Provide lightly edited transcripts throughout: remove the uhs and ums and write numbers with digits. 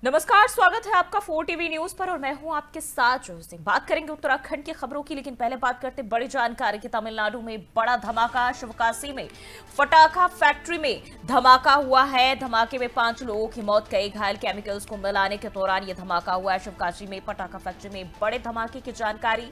नमस्कार, स्वागत है आपका 4 टीवी न्यूज पर और मैं हूं आपके साथ जोर सिंह। बात करेंगे उत्तराखंड की खबरों की, लेकिन पहले बात करते हैं बड़ी जानकारी की। तमिलनाडु में बड़ा धमाका, शिवकाशी में पटाखा फैक्ट्री में धमाका हुआ है। धमाके में 5 लोगों की मौत, कई घायल। केमिकल्स को मिलाने के दौरान यह धमाका हुआ है। शिवकाशी में पटाखा फैक्ट्री में बड़े धमाके की जानकारी।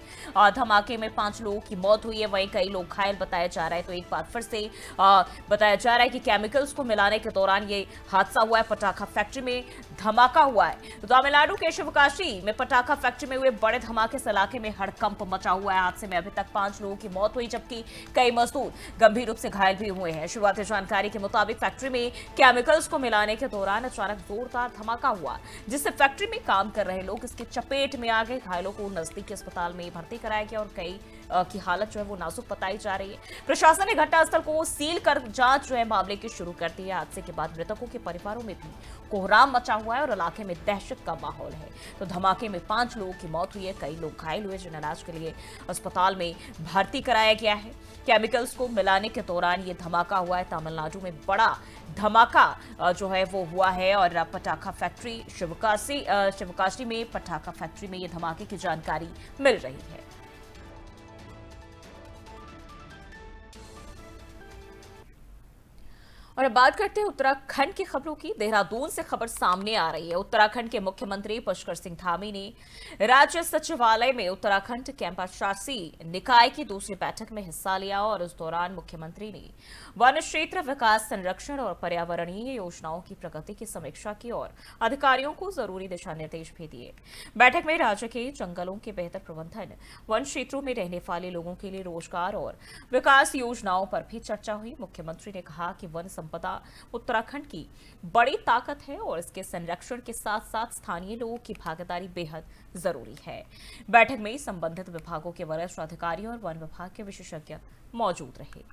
धमाके में 5 लोगों की मौत हुई है, वहीं कई लोग घायल बताया जा रहा है। तो एक बार फिर से बताया जा रहा है कि केमिकल्स को मिलाने के दौरान ये हादसा हुआ है। पटाखा फैक्ट्री में धमाका हुआ है। तो तमिलनाडु के शिवकाशी में पटाखा फैक्ट्री में हुए बड़े धमाके से इलाके में हड़कंप मचा हुआ है। हादसे में अभी तक 5 लोगों की मौत हुई, जबकि कई मजदूर गंभीर रूप से घायल भी हुए हैं। शुरुआती जानकारी के मुताबिक फैक्ट्री में केमिकल्स को मिलाने के दौरान अचानक जोरदार धमाका हुआ, जिससे फैक्ट्री में काम कर रहे लोग इसकी चपेट में आ गए। घायलों को नजदीकी अस्पताल में भर्ती कराया गया और कई की हालत जो है वो नाजुक बताई जा रही है। प्रशासन ने घटनास्थल को सील कर जांच जो है मामले की शुरू कर दी है। हादसे के बाद मृतकों के परिवारों में भी कोहराम मचा हुआ है और इलाके में दहशत का माहौल है। तो धमाके में 5 लोगों की मौत हुई है, कई लोग घायल हुए, जिन्हें इलाज के लिए अस्पताल में भर्ती कराया गया है। केमिकल्स को मिलाने के दौरान ये धमाका हुआ है। तमिलनाडु में बड़ा धमाका जो है वो हुआ है और पटाखा फैक्ट्री शिवकाशी में पटाखा फैक्ट्री में ये धमाके की जानकारी मिल रही है। और अब बात करते हैं उत्तराखंड की खबरों की। देहरादून से खबर सामने आ रही है। उत्तराखंड के मुख्यमंत्री पुष्कर सिंह धामी ने राज्य सचिवालय में उत्तराखंड कैंपशासी निकाय की दूसरी बैठक में हिस्सा लिया और उस दौरान मुख्यमंत्री ने वन क्षेत्र विकास, संरक्षण और पर्यावरणीय योजनाओं की प्रगति की समीक्षा की और अधिकारियों को जरूरी दिशा निर्देश भी दिए। बैठक में राज्य के जंगलों के बेहतर प्रबंधन, वन क्षेत्रों में रहने वाले लोगों के लिए रोजगार और विकास योजनाओं पर भी चर्चा हुई। मुख्यमंत्री ने कहा कि वन संपदा उत्तराखंड की बड़ी ताकत है और इसके संरक्षण के साथ साथ स्थानीय लोगों की भागीदारी बेहद जरूरी है। बैठक में संबंधित विभागों के वरिष्ठ अधिकारी और वन विभाग के विशेषज्ञ मौजूद रहे।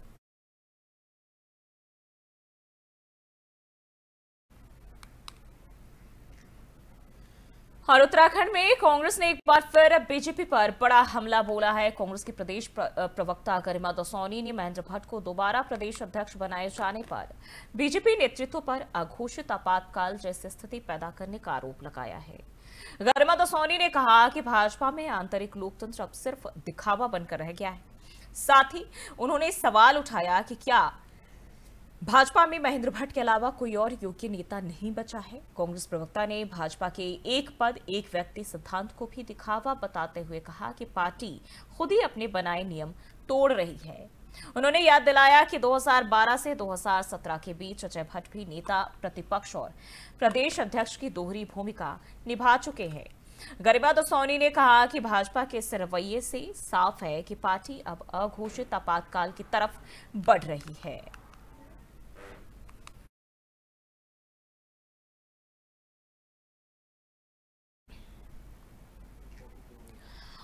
और उत्तराखंड में कांग्रेस ने एक बार फिर बीजेपी पर बड़ा हमला बोला है। कांग्रेस के प्रदेश प्रवक्ता गरिमा दसौनी ने महेंद्र भट्ट को दोबारा प्रदेश अध्यक्ष बनाए जाने पर बीजेपी नेतृत्व पर अघोषित आपातकाल जैसी स्थिति पैदा करने का आरोप लगाया है। गरिमा दसौनी ने कहा कि भाजपा में आंतरिक लोकतंत्र अब सिर्फ दिखावा बनकर रह गया है। साथ ही उन्होंने सवाल उठाया कि क्या भाजपा में महेंद्र भट्ट के अलावा कोई और योग्य नेता नहीं बचा है। कांग्रेस प्रवक्ता ने भाजपा के एक पद एक व्यक्ति सिद्धांत को भी दिखावा बताते हुए कहा कि पार्टी खुद ही अपने बनाए नियम तोड़ रही है। उन्होंने याद दिलाया कि 2012 से 2017 के बीच अजय भट्ट भी नेता, प्रतिपक्ष और प्रदेश अध्यक्ष की दोहरी भूमिका निभा चुके हैं। गरिमा दसौनी ने कहा कि भाजपा के इस रवैये से साफ है कि पार्टी अब अघोषित आपातकाल की तरफ बढ़ रही है।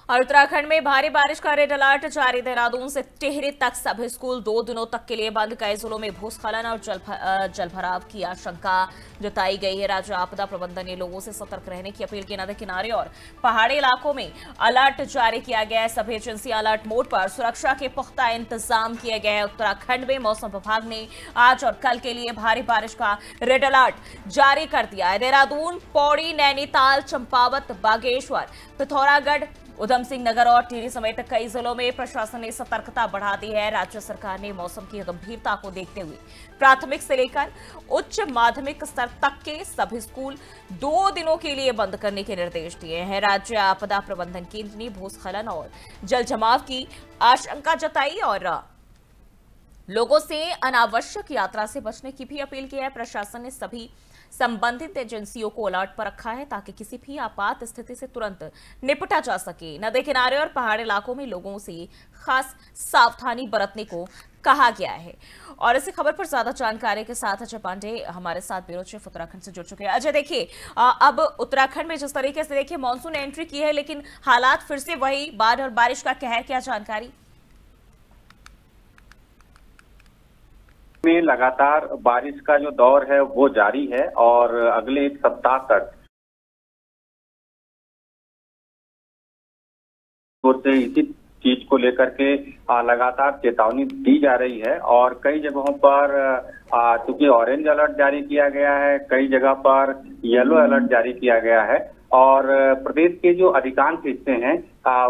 और उत्तराखंड में भारी बारिश का रेड अलर्ट जारी। देहरादून से टिहरी तक सभी स्कूल 2 दिनों तक के लिए बंद। कई जिलों में भूस्खलन और जलभराव की आशंका जताई गई है। राज्य आपदा प्रबंधन ने लोगों से सतर्क रहने की अपील की। नदी किनारे और पहाड़ी इलाकों में अलर्ट जारी किया गया है। सभी एजेंसियां अलर्ट मोड पर, सुरक्षा के पुख्ता इंतजाम किए गए हैं। उत्तराखंड में मौसम विभाग ने आज और कल के लिए भारी बारिश का रेड अलर्ट जारी कर दिया है। देहरादून, पौड़ी, नैनीताल, चंपावत, बागेश्वर, पिथौरागढ़, उधम सिंह नगर और टिहरी समेत कई जिलों में प्रशासन ने सतर्कता बढ़ा दी है। राज्य सरकार ने मौसम की गंभीरता को देखते हुए प्राथमिक से लेकर उच्च माध्यमिक स्तर तक के सभी स्कूल 2 दिनों के लिए बंद करने के निर्देश दिए हैं। राज्य आपदा प्रबंधन केंद्र ने भूस्खलन और जल जमाव की आशंका जताई और लोगों से अनावश्यक यात्रा से बचने की भी अपील की है। प्रशासन ने सभी संबंधित एजेंसियों को अलर्ट पर रखा है ताकि किसी भी आपात स्थिति से तुरंत निपटा जा सके। नदी किनारे और पहाड़ी इलाकों में लोगों से खास सावधानी बरतने को कहा गया है। और इसी खबर पर ज्यादा जानकारी के साथ अजय पांडे हमारे साथ ब्यूरो चीफ उत्तराखंड से जुड़ चुके हैं। अजय, देखिए अब उत्तराखंड में जिस तरीके से देखिए मानसून ने एंट्री की है, लेकिन हालात फिर से वही बाढ़ और बारिश का कहर, क्या जानकारी? में लगातार बारिश का जो दौर है वो जारी है और अगले 1 सप्ताह तक इसी चीज को लेकर के लगातार चेतावनी दी जा रही है और कई जगहों पर चूंकि ऑरेंज अलर्ट जारी किया गया है, कई जगह पर येलो अलर्ट जारी किया गया है और प्रदेश के जो अधिकांश हिस्से हैं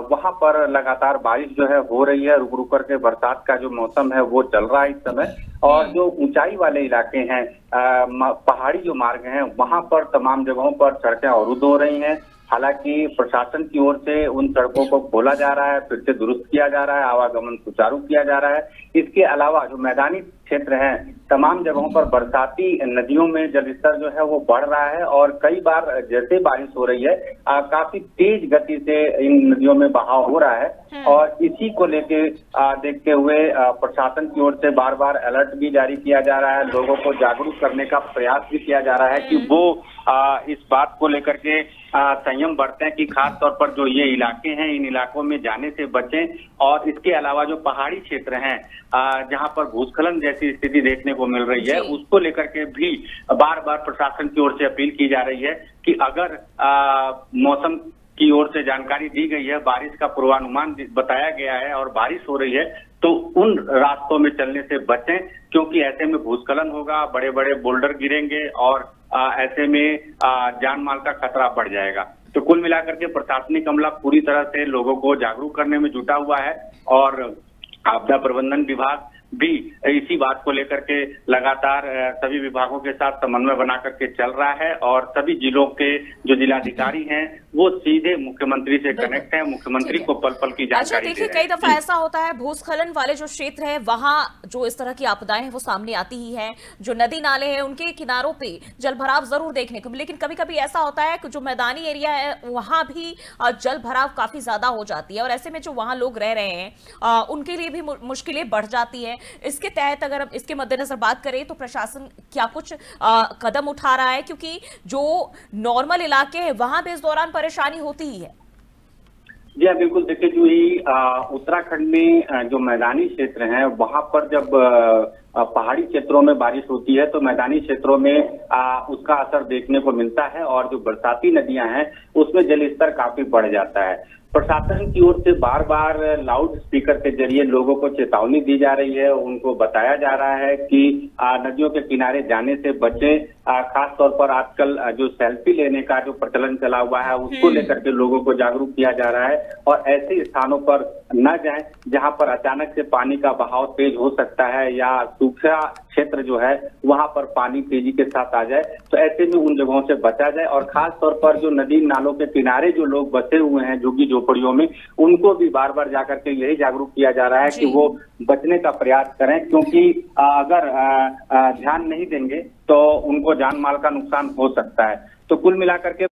वहां पर लगातार बारिश जो है हो रही है। रुक रुक करके बरसात का जो मौसम है वो चल रहा है इस समय और जो ऊंचाई वाले इलाके हैं, पहाड़ी जो मार्ग हैं, वहां पर तमाम जगहों पर सड़कें अवरुद्ध हो रही हैं। हालांकि प्रशासन की ओर से उन सड़कों को खोला जा रहा है, फिर से दुरुस्त किया जा रहा है, आवागमन सुचारू किया जा रहा है। इसके अलावा जो मैदानी क्षेत्र हैं, तमाम जगहों पर बरसाती नदियों में जलस्तर जो है वो बढ़ रहा है और कई बार जैसे बारिश हो रही है काफी तेज गति से इन नदियों में बहाव हो रहा है और इसी को लेके देखते हुए प्रशासन की ओर से बार बार अलर्ट भी जारी किया जा रहा है। लोगों को जागरूक करने का प्रयास भी किया जा रहा है कि वो इस बात को लेकर के संयम बरतें कि खास तौर पर जो ये इलाके हैं, इन इलाकों में जाने से बचें और इसके अलावा जो पहाड़ी क्षेत्र हैं जहां पर भूस्खलन जैसी स्थिति देखने को मिल रही है, उसको लेकर के भी बार बार प्रशासन की ओर से अपील की जा रही है कि अगर मौसम की ओर से जानकारी दी गई है, बारिश का पूर्वानुमान बताया गया है और बारिश हो रही है, तो उन रास्तों में चलने से बचें क्योंकि ऐसे में भूस्खलन होगा, बड़े बड़े बोल्डर गिरेंगे और ऐसे में जान माल का खतरा बढ़ जाएगा। तो कुल मिलाकर के प्रशासनिक अमला पूरी तरह से लोगों को जागरूक करने में जुटा हुआ है और आपदा प्रबंधन विभाग भी इसी बात को लेकर के लगातार सभी विभागों के साथ समन्वय बना करके चल रहा है और सभी जिलों के जो जिलाधिकारी हैं वो सीधे मुख्यमंत्री से कनेक्ट हैं, मुख्यमंत्री को पल पल की जानकारी देखिए, कई दफा ऐसा होता है भूस्खलन वाले जो क्षेत्र है वहां जो इस तरह की आपदाएं हैं वो सामने आती ही है। जो नदी नाले हैं उनके किनारों पे जल भराव जरूर देखने को, लेकिन कभी कभी ऐसा होता है कि जो मैदानी एरिया है वहां भी जल भराव काफी ज्यादा हो जाती है और ऐसे में जो वहां लोग रह रहे हैं उनके लिए भी मुश्किलें बढ़ जाती है। इसके तहत अगर हम इसके मद्देनजर बात करें तो प्रशासन क्या कुछ कदम उठा रहा है, क्योंकि जो नॉर्मल इलाके हैं वहां भी इस दौरान परेशानी होती ही है? जी हाँ, बिल्कुल। देखिए, जो ही उत्तराखंड में जो मैदानी क्षेत्र हैं वहां पर जब पहाड़ी क्षेत्रों में बारिश होती है तो मैदानी क्षेत्रों में उसका असर देखने को मिलता है और जो बरसाती नदियां हैं उसमें जलस्तर काफी बढ़ जाता है। प्रशासन की ओर से बार बार लाउड स्पीकर के जरिए लोगों को चेतावनी दी जा रही है, उनको बताया जा रहा है कि नदियों के किनारे जाने से बचें। खास तौर पर आजकल जो सेल्फी लेने का जो प्रचलन चला हुआ है उसको लेकर के लोगों को जागरूक किया जा रहा है और ऐसे स्थानों पर न जाएं जहां पर अचानक से पानी का बहाव तेज हो सकता है या सूखा क्षेत्र जो है वहां पर पानी तेजी के साथ आ जाए, तो ऐसे में उन जगहों से बचा जाए। और खास तौर पर जो नदी नालों के किनारे जो लोग बसे हुए हैं झुग्गी झोपड़ियों में, उनको भी बार बार जाकर के यही जागरूक किया जा रहा है कि वो बचने का प्रयास करें, क्योंकि अगर ध्यान नहीं देंगे तो उनको जान माल का नुकसान हो सकता है। तो कुल मिलाकर के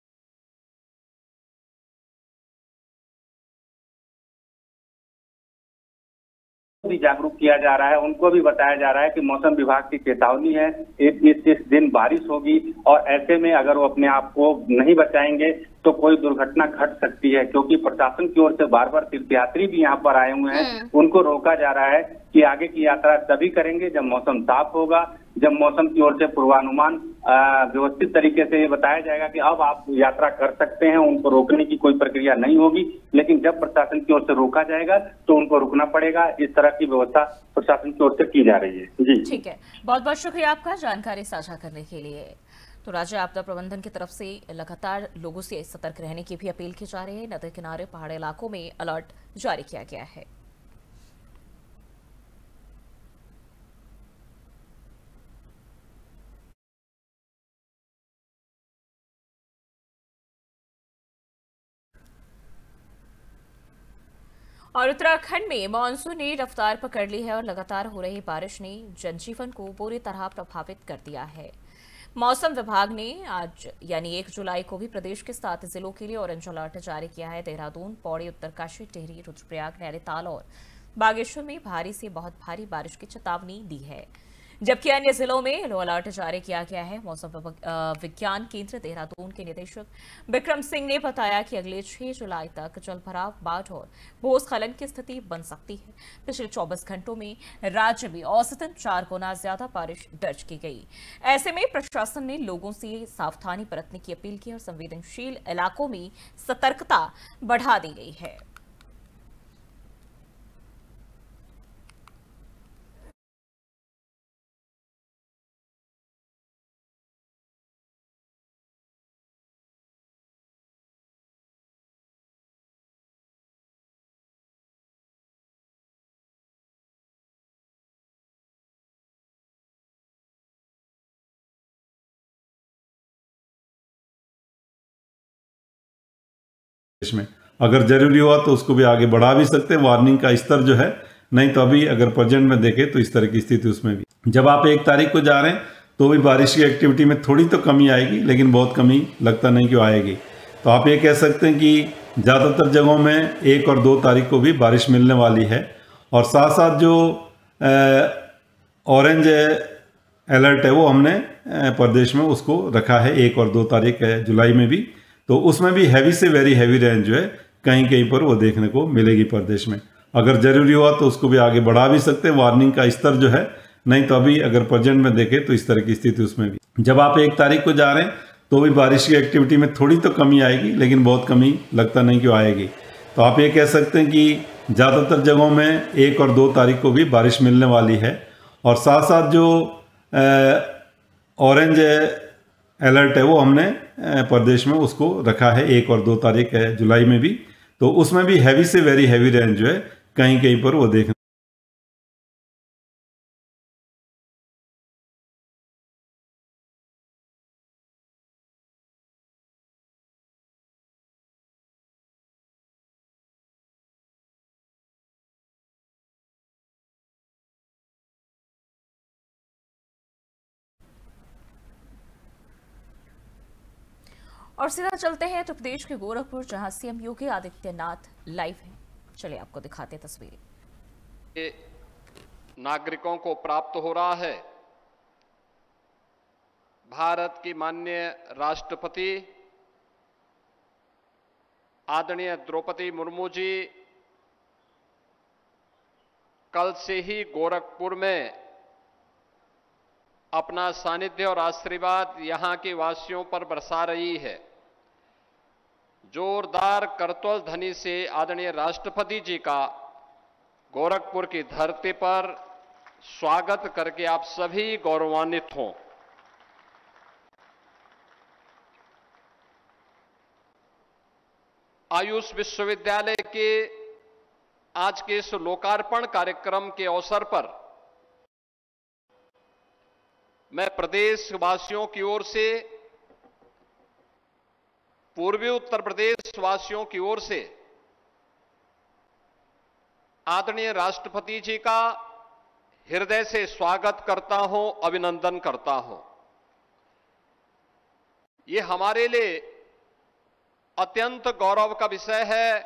भी जागरूक किया जा रहा है, उनको भी बताया जा रहा है कि मौसम विभाग की चेतावनी है, इस दिन बारिश होगी और ऐसे में अगर वो अपने आप को नहीं बचाएंगे तो कोई दुर्घटना घट सकती है। क्योंकि प्रशासन की ओर से बार बार तीर्थयात्री भी यहाँ पर आए हुए हैं, उनको रोका जा रहा है कि आगे की यात्रा तभी करेंगे जब मौसम साफ होगा, जब मौसम की ओर से पूर्वानुमान व्यवस्थित तरीके से ये बताया जाएगा कि अब आप यात्रा कर सकते हैं। उनको रोकने की कोई प्रक्रिया नहीं होगी, लेकिन जब प्रशासन की ओर से रोका जाएगा तो उनको रुकना पड़ेगा। इस तरह की व्यवस्था प्रशासन की ओर से की जा रही है। जी ठीक है, बहुत बहुत शुक्रिया आपका जानकारी साझा करने के लिए। तो राज्य आपदा प्रबंधन की तरफ से लगातार लोगों से सतर्क रहने की भी अपील की जा रही है। नदी किनारे पहाड़ी इलाकों में अलर्ट जारी किया गया है। और उत्तराखंड में मानसून ने रफ्तार पकड़ ली है और लगातार हो रही बारिश ने जनजीवन को बुरी तरह प्रभावित कर दिया है। मौसम विभाग ने आज यानी 1 जुलाई को भी प्रदेश के 7 जिलों के लिए ऑरेंज अलर्ट जारी किया है। देहरादून, पौड़ी, उत्तरकाशी, टिहरी, रुद्रप्रयाग, नैनीताल और बागेश्वर में भारी से बहुत भारी बारिश की चेतावनी दी है, जबकि अन्य जिलों में येलो अलर्ट जारी किया गया है। मौसम विज्ञान केंद्र देहरादून के निदेशक बिक्रम सिंह ने बताया कि अगले 6 जुलाई तक जलभराव, बाढ़ और भूस्खलन की स्थिति बन सकती है। पिछले 24 घंटों में राज्य में औसतन 4 गुना ज्यादा बारिश दर्ज की गई। ऐसे में प्रशासन ने लोगों से सावधानी बरतने की अपील की और संवेदनशील इलाकों में सतर्कता बढ़ा दी गई है। में अगर जरूरी हुआ तो उसको भी आगे बढ़ा भी सकते हैं, वार्निंग का स्तर जो है। नहीं तो अभी अगर प्रेजेंट में देखें तो इस तरह की स्थिति उसमें भी, जब आप 1 तारीख को जा रहे हैं तो भी बारिश की एक्टिविटी में थोड़ी तो कमी आएगी, लेकिन बहुत कमी लगता नहीं कि आएगी। तो आप ये कह सकते हैं कि ज़्यादातर जगहों में 1 और 2 तारीख को भी बारिश मिलने वाली है। और साथ साथ जो ऑरेंज अलर्ट है वो हमने प्रदेश में उसको रखा है 1 और 2 तारीख है जुलाई में भी। तो उसमें भी हैवी से वेरी हैवी रेंज जो है कहीं कहीं पर वो देखने को मिलेगी प्रदेश में। अगर जरूरी हुआ तो उसको भी आगे बढ़ा भी सकते हैं, वार्निंग का स्तर जो है। नहीं तो अभी अगर प्रेजेंट में देखें तो इस तरह की स्थिति उसमें भी, जब आप 1 तारीख को जा रहे हैं तो भी बारिश की एक्टिविटी में थोड़ी तो कमी आएगी, लेकिन बहुत कमी लगता नहीं कि आएगी। तो आप ये कह सकते हैं कि ज़्यादातर जगहों में 1 और 2 तारीख को भी बारिश मिलने वाली है। और साथ साथ जो ऑरेंज अलर्ट है वो हमने प्रदेश में उसको रखा है 1 और 2 तारीख है जुलाई में भी। तो उसमें भी हैवी से वेरी हैवी रेंज जो है कहीं कहीं पर वो देखने। और सीधा चलते हैं उत्तर प्रदेश के गोरखपुर, जहां सीएम योगी आदित्यनाथ लाइव हैं। चलिए आपको दिखाते हैं तस्वीरें। नागरिकों को प्राप्त हो रहा है। भारत की माननीय राष्ट्रपति आदरणीय द्रौपदी मुर्मू जी कल से ही गोरखपुर में अपना सानिध्य और आशीर्वाद यहां के वासियों पर बरसा रही है। जोरदार करतल ध्वनि से आदरणीय राष्ट्रपति जी का गोरखपुर की धरती पर स्वागत करके आप सभी गौरवान्वित हों। आयुष विश्वविद्यालय के आज के इस लोकार्पण कार्यक्रम के अवसर पर मैं प्रदेश वासियों की ओर से, पूर्वी उत्तर प्रदेश वासियों की ओर से आदरणीय राष्ट्रपति जी का हृदय से स्वागत करता हूं, अभिनंदन करता हूं। ये हमारे लिए अत्यंत गौरव का विषय है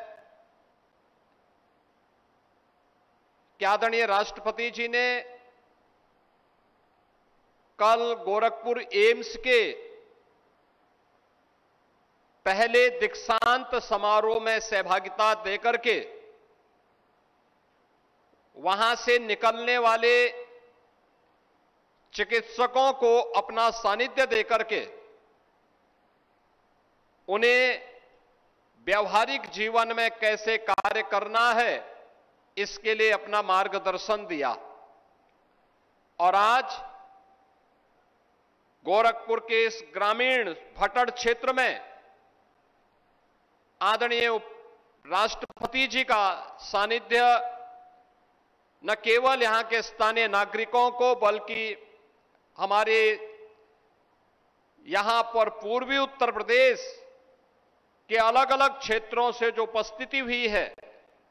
कि आदरणीय राष्ट्रपति जी ने कल गोरखपुर एम्स के पहले दीक्षांत समारोह में सहभागिता देकर के वहां से निकलने वाले चिकित्सकों को अपना सानिध्य देकर के उन्हें व्यवहारिक जीवन में कैसे कार्य करना है इसके लिए अपना मार्गदर्शन दिया। और आज गोरखपुर के इस ग्रामीण भटड़ क्षेत्र में आदरणीय राष्ट्रपति जी का सानिध्य न केवल यहां के स्थानीय नागरिकों को बल्कि हमारे यहां पर पूर्वी उत्तर प्रदेश के अलग अलग क्षेत्रों से जो उपस्थिति हुई है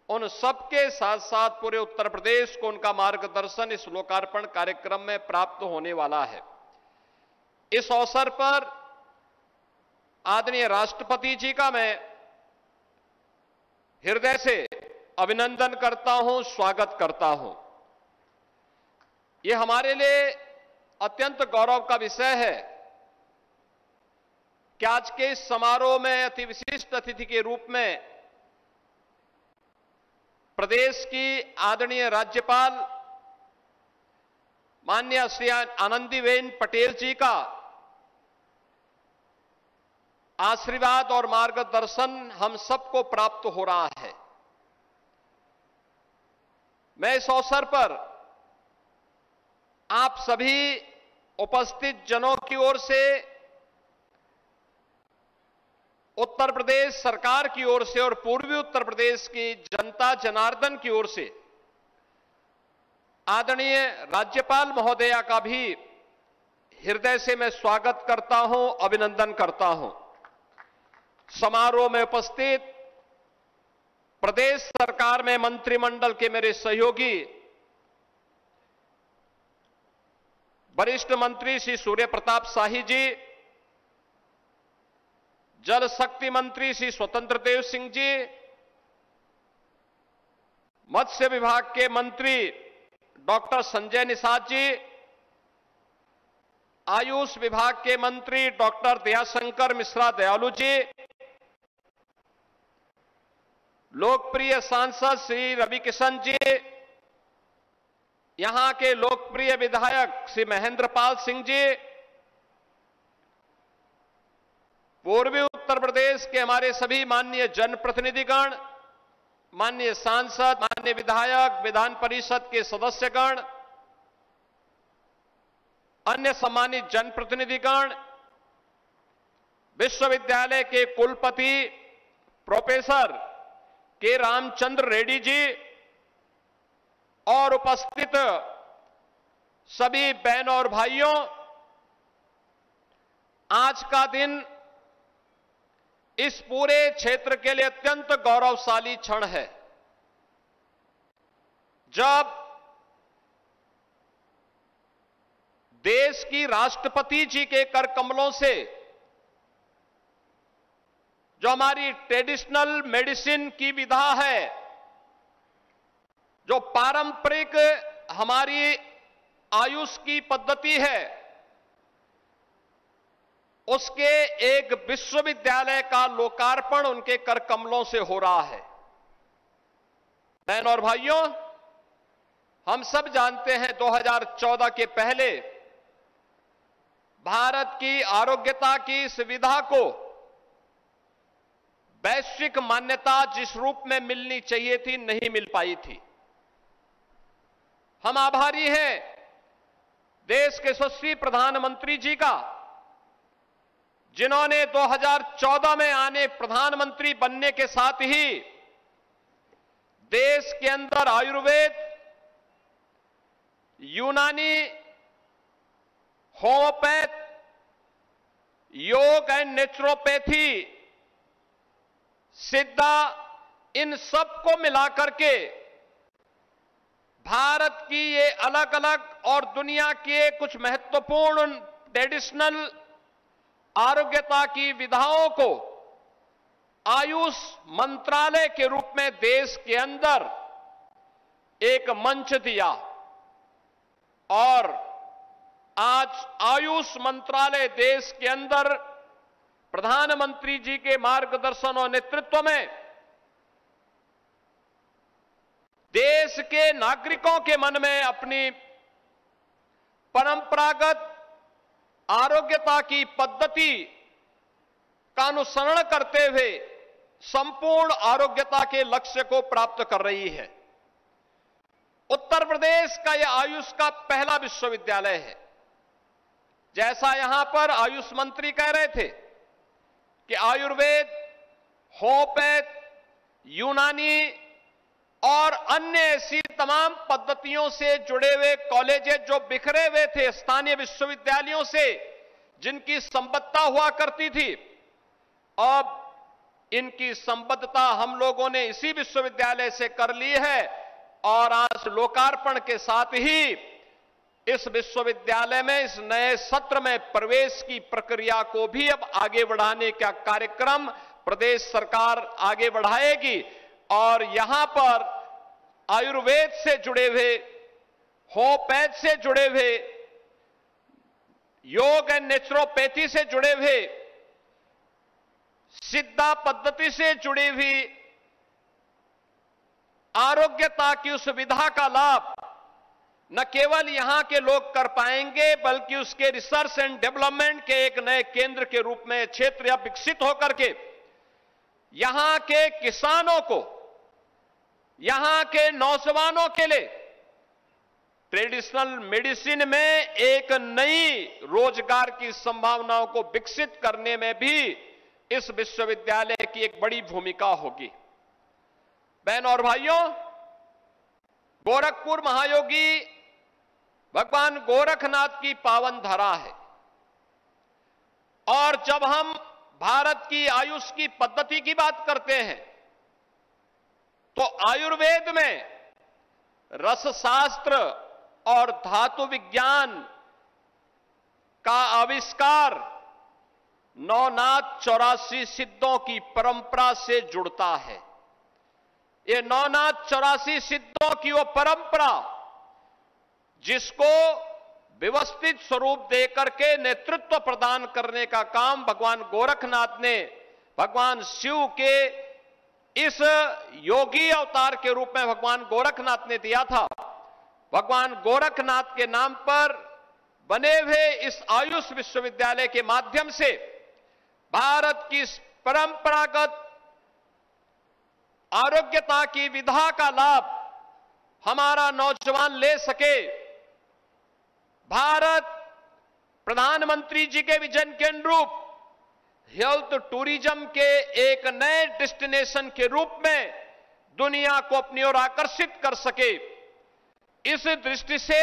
उन सबके साथ साथ पूरे उत्तर प्रदेश को उनका मार्गदर्शन इस लोकार्पण कार्यक्रम में प्राप्त होने वाला है। इस अवसर पर आदरणीय राष्ट्रपति जी का मैं हृदय से अभिनंदन करता हूं, स्वागत करता हूं। यह हमारे लिए अत्यंत गौरव का विषय है कि आज के इस समारोह में अति विशिष्ट अतिथि के रूप में प्रदेश की आदरणीय राज्यपाल माननीय श्री आनंदीबेन पटेल जी का आशीर्वाद और मार्गदर्शन हम सबको प्राप्त हो रहा है। मैं इस अवसर पर आप सभी उपस्थित जनों की ओर से, उत्तर प्रदेश सरकार की ओर से और पूर्वी उत्तर प्रदेश की जनता जनार्दन की ओर से आदरणीय राज्यपाल महोदया का भी हृदय से मैं स्वागत करता हूं, अभिनंदन करता हूं। समारोह में उपस्थित प्रदेश सरकार में मंत्रिमंडल के मेरे सहयोगी वरिष्ठ मंत्री श्री सूर्य प्रताप शाही जी, जल शक्ति मंत्री श्री स्वतंत्र देव सिंह जी, मत्स्य विभाग के मंत्री डॉक्टर संजय निषाद जी, आयुष विभाग के मंत्री डॉक्टर दयाशंकर मिश्रा दयालु जी, लोकप्रिय सांसद श्री रवि किशन जी, यहां के लोकप्रिय विधायक श्री महेंद्र पाल सिंह जी, पूर्वी उत्तर प्रदेश के हमारे सभी माननीय जनप्रतिनिधिगण, माननीय सांसद, माननीय विधायक, विधान परिषद के सदस्यगण, अन्य सम्मानित जनप्रतिनिधिगण, विश्वविद्यालय के कुलपति प्रोफेसर के रामचंद्र रेड्डी जी और उपस्थित सभी बहनों और भाइयों, आज का दिन इस पूरे क्षेत्र के लिए अत्यंत गौरवशाली क्षण है, जब देश की राष्ट्रपति जी के कर कमलों से जो हमारी ट्रेडिशनल मेडिसिन की विधा है, जो पारंपरिक हमारी आयुष की पद्धति है, उसके एक विश्वविद्यालय का लोकार्पण उनके कर कमलों से हो रहा है। बहनों और भाइयों, हम सब जानते हैं 2014 के पहले भारत की आरोग्यता की सुविधा को वैश्विक मान्यता जिस रूप में मिलनी चाहिए थी, नहीं मिल पाई थी। हम आभारी हैं देश के यशस्वी प्रधानमंत्री जी का, जिन्होंने 2014 में आने प्रधानमंत्री बनने के साथ ही देश के अंदर आयुर्वेद, यूनानी, होम्योपैथ, योग एंड नेचुरोपैथी, सिद्धा, इन सबको मिलाकर के भारत की ये अलग अलग और दुनिया के कुछ महत्वपूर्ण ट्रेडिशनल आरोग्यता की विधाओं को आयुष मंत्रालय के रूप में देश के अंदर एक मंच दिया। और आज आयुष मंत्रालय देश के अंदर प्रधानमंत्री जी के मार्गदर्शन और नेतृत्व में देश के नागरिकों के मन में अपनी परंपरागत आरोग्यता की पद्धति का अनुसरण करते हुए संपूर्ण आरोग्यता के लक्ष्य को प्राप्त कर रही है। उत्तर प्रदेश का यह आयुष का पहला विश्वविद्यालय है। जैसा यहां पर आयुष मंत्री कह रहे थे कि आयुर्वेद, होम्योपैथ, यूनानी और अन्य ऐसी तमाम पद्धतियों से जुड़े हुए कॉलेजेस जो बिखरे हुए थे स्थानीय विश्वविद्यालयों से, जिनकी संबद्धता हुआ करती थी, अब इनकी संबद्धता हम लोगों ने इसी विश्वविद्यालय से कर ली है। और आज लोकार्पण के साथ ही इस विश्वविद्यालय में इस नए सत्र में प्रवेश की प्रक्रिया को भी अब आगे बढ़ाने का कार्यक्रम प्रदेश सरकार आगे बढ़ाएगी। और यहां पर आयुर्वेद से जुड़े हुए, होम्योपैथ से जुड़े हुए, योग एंड नेचुरोपैथी से जुड़े हुए, सिद्धा पद्धति से जुड़ी हुई आरोग्यता की उस विधा का लाभ न केवल यहां के लोग कर पाएंगे, बल्कि उसके रिसर्च एंड डेवलपमेंट के एक नए केंद्र के रूप में क्षेत्र या विकसित होकर के यहां के किसानों को, यहां के नौजवानों के लिए ट्रेडिशनल मेडिसिन में एक नई रोजगार की संभावनाओं को विकसित करने में भी इस विश्वविद्यालय की एक बड़ी भूमिका होगी। बहनों और भाइयों, गोरखपुर महायोगी भगवान गोरखनाथ की पावन धरा है। और जब हम भारत की आयुष की पद्धति की बात करते हैं तो आयुर्वेद में रसशास्त्र और धातु विज्ञान का आविष्कार नवनाथ 84 सिद्धों की परंपरा से जुड़ता है। ये नवनाथ 84 सिद्धों की वो परंपरा जिसको व्यवस्थित स्वरूप देकर के नेतृत्व प्रदान करने का काम भगवान गोरखनाथ ने भगवान शिव के इस योगी अवतार के रूप में भगवान गोरखनाथ ने दिया था। भगवान गोरखनाथ के नाम पर बने हुए इस आयुष विश्वविद्यालय के माध्यम से भारत की परंपरागत आरोग्यता की विधा का लाभ हमारा नौजवान ले सके। भारत प्रधानमंत्री जी के विजन के अनुरूप हेल्थ टूरिज्म के एक नए डेस्टिनेशन के रूप में दुनिया को अपनी ओर आकर्षित कर सके, इस दृष्टि से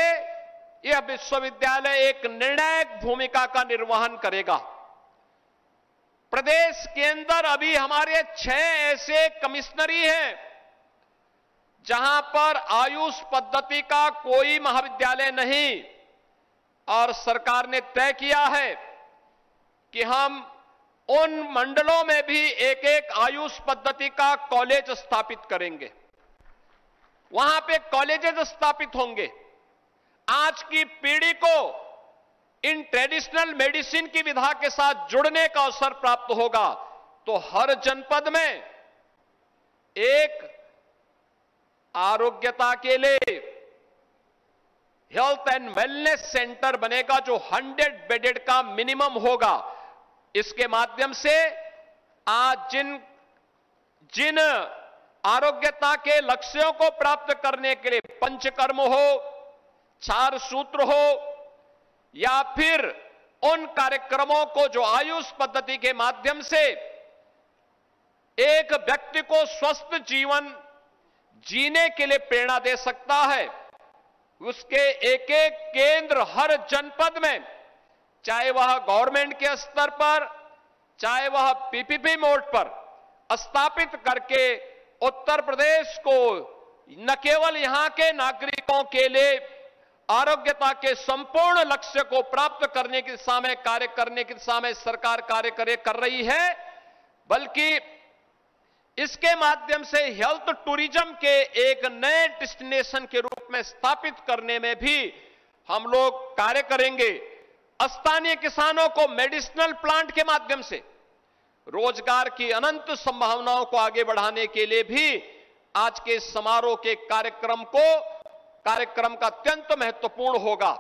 यह विश्वविद्यालय एक निर्णायक भूमिका का निर्वहन करेगा। प्रदेश के अंदर अभी हमारे 6 ऐसे कमिश्नरी हैं जहां पर आयुष पद्धति का कोई महाविद्यालय नहीं, और सरकार ने तय किया है कि हम उन मंडलों में भी एक एक आयुष पद्धति का कॉलेज स्थापित करेंगे, वहां पे कॉलेजेस स्थापित होंगे। आज की पीढ़ी को इन ट्रेडिशनल मेडिसिन की विधा के साथ जुड़ने का अवसर प्राप्त होगा, तो हर जनपद में एक आरोग्यता के लिए हेल्थ एंड वेलनेस सेंटर बनेगा जो 100 बेडेड का मिनिमम होगा। इसके माध्यम से आज जिन आरोग्यता के लक्ष्यों को प्राप्त करने के लिए पंचकर्म हो, 4 सूत्र हो, या फिर उन कार्यक्रमों को जो आयुष पद्धति के माध्यम से एक व्यक्ति को स्वस्थ जीवन जीने के लिए प्रेरणा दे सकता है, उसके एक एक केंद्र हर जनपद में, चाहे वह गवर्नमेंट के स्तर पर, चाहे वह पीपीपी मोड पर स्थापित करके उत्तर प्रदेश को न केवल यहां के नागरिकों के लिए आरोग्यता के संपूर्ण लक्ष्य को प्राप्त करने की दिशा में कार्य करने की दिशा में सरकार कार्य कर रही है, बल्कि इसके माध्यम से हेल्थ टूरिज्म के एक नए डेस्टिनेशन के रूप में स्थापित करने में भी हम लोग कार्य करेंगे। स्थानीय किसानों को मेडिसिनल प्लांट के माध्यम से रोजगार की अनंत संभावनाओं को आगे बढ़ाने के लिए भी आज के समारोह के कार्यक्रम का अत्यंत महत्वपूर्ण होगा।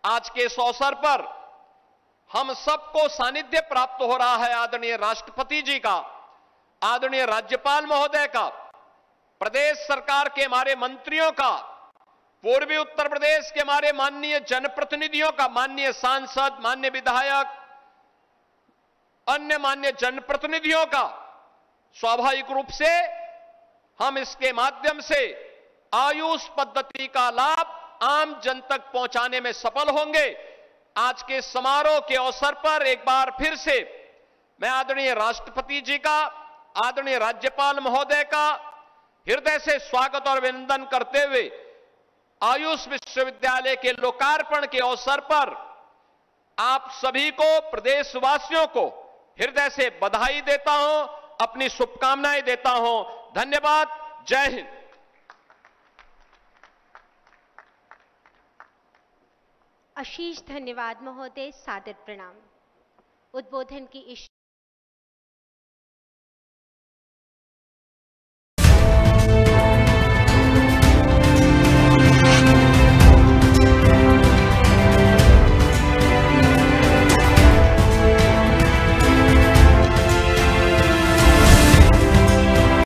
आज के इस अवसर पर हम सबको सानिध्य प्राप्त हो रहा है आदरणीय राष्ट्रपति जी का, आदरणीय राज्यपाल महोदय का, प्रदेश सरकार के हमारे मंत्रियों का, पूर्वी उत्तर प्रदेश के हमारे माननीय जनप्रतिनिधियों का, माननीय सांसद, माननीय विधायक, अन्य माननीय जनप्रतिनिधियों का। स्वाभाविक रूप से हम इसके माध्यम से आयुष पद्धति का लाभ आम जन तक पहुंचाने में सफल होंगे। आज के समारोह के अवसर पर एक बार फिर से मैं आदरणीय राष्ट्रपति जी का, आदरणीय राज्यपाल महोदय का हृदय से स्वागत और अभिनंदन करते हुए आयुष विश्वविद्यालय के लोकार्पण के अवसर पर आप सभी को, प्रदेशवासियों को हृदय से बधाई देता हूं, अपनी शुभकामनाएं देता हूं। धन्यवाद। जय हिंद। आशीष धन्यवाद महोदय, सादर प्रणाम। उद्बोधन की